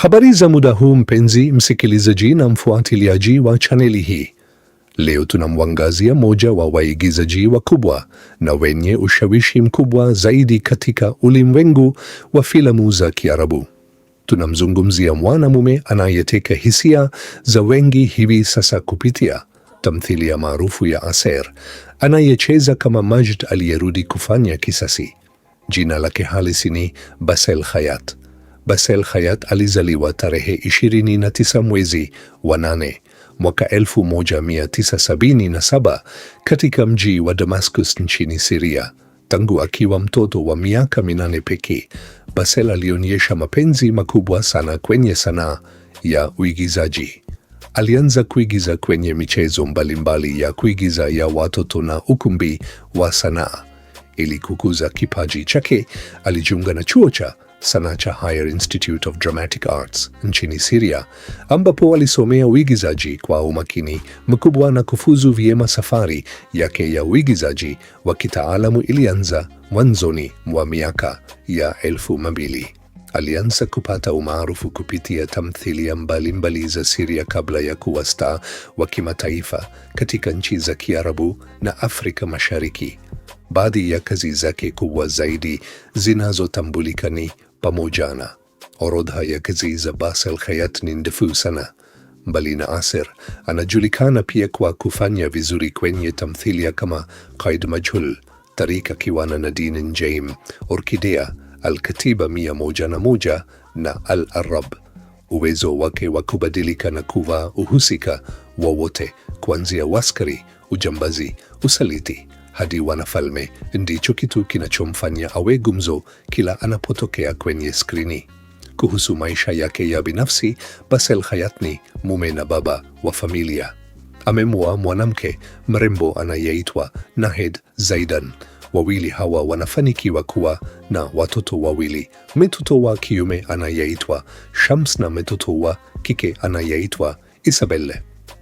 Habari za muda huu mpenzi msikilizaji na mfuatiliaji wa chaneli hii. Leo tunamwangazia moja wa waigizaji wakubwa na wenye ushawishi mkubwa zaidi katika ulimwengu wa filamu za Kiarabu. Tunamzungumzia mwanamume anayeteka hisia za wengi hivi sasa kupitia tamthilia maarufu ya Aser, anayecheza kama Majd aliyerudi kufanya kisasi. Jina lake halisi ni Basel Khayat. Basel Khayat alizaliwa tarehe 29 mwezi wa 8 mwaka 1977 katika mji wa Damascus nchini Syria. Tangu akiwa mtoto wa miaka 8 pekee, Basel alionyesha mapenzi makubwa sana kwenye sanaa ya uigizaji. Alianza kuigiza kwenye michezo mbalimbali ya kuigiza ya watoto na ukumbi wa sanaa. Ili kukuza kipaji chake, alijiunga na chuo cha sanaa cha Higher Institute of Dramatic Arts nchini Syria, ambapo alisomea uigizaji kwa umakini mkubwa na kufuzu vyema. Safari yake ya uigizaji wa kitaalamu ilianza mwanzoni mwa miaka ya 2000. Alianza kupata umaarufu kupitia tamthilia mbalimbali za Syria kabla ya kuwa star wa kimataifa katika nchi za Kiarabu na Afrika Mashariki. Baadhi ya kazi zake kubwa zaidi zinazotambulika ni pamoja na orodha ya kazi za Basel Khayat ni ndefu sana. Mbali na Aser, anajulikana pia kwa kufanya vizuri kwenye tamthilia kama Qaid Majhul, Tarika Kiwana Nadine Njaim, Orkidea, Al-Katiba 101 na Al-Arab. Uwezo wake wa kubadilika na kuwa uhusika wowote, kuanzia waskari, ujambazi, usaliti hadi wanafalme, ndicho kitu kinachomfanya awe gumzo kila anapotokea kwenye skrini. Kuhusu maisha yake ya binafsi, Basel Khayat ni mume na baba wa familia. Amemwoa mwanamke mrembo anayeitwa Nahid Zaidan. Wawili hawa wanafanikiwa kuwa na watoto wawili, mtoto wa kiume anayeitwa Shams na mtoto wa kike anayeitwa Isabelle.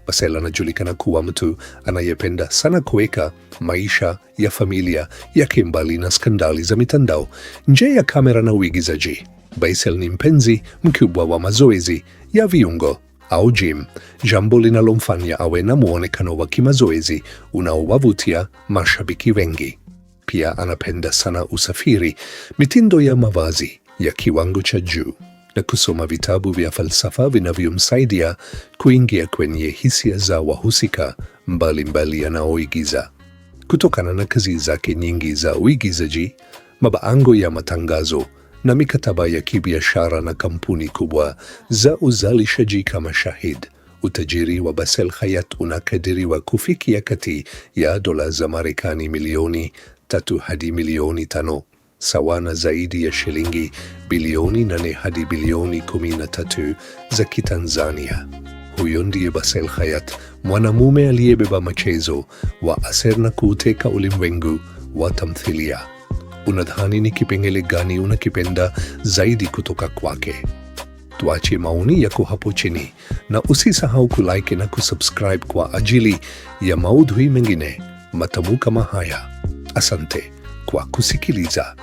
Basel anajulikana kuwa mtu anayependa sana kuweka maisha ya familia yake mbali na skandali za mitandao nje ya kamera na uigizaji. Basel ni mpenzi mkubwa wa mazoezi ya viungo au gym, jambo linalomfanya awe na muonekano wa kimazoezi unaowavutia mashabiki wengi. Pia anapenda sana usafiri, mitindo ya mavazi ya kiwango cha juu na kusoma vitabu vya falsafa vinavyomsaidia kuingia kwenye hisia za wahusika mbalimbali anaoigiza. Kutokana na kazi zake nyingi za uigizaji, mabango ya matangazo na mikataba ya kibiashara na kampuni kubwa za uzalishaji kama Shahid, utajiri wa Basel Khayat unakadiriwa kufikia kati ya dola za Marekani milioni 3 hadi milioni 5, sawa na zaidi ya shilingi bilioni 8 hadi bilioni 13 za Kitanzania. Huyo ndiye Basel Khayat, mwanamume aliyebeba mchezo wa Aser na kuuteka ulimwengu wa tamthilia. Unadhani ni kipengele gani unakipenda zaidi kutoka kwake? Tuache maoni yako hapo chini na usisahau kulike na kusubscribe kwa ajili ya maudhui mengine matamu kama haya. Asante kwa kusikiliza.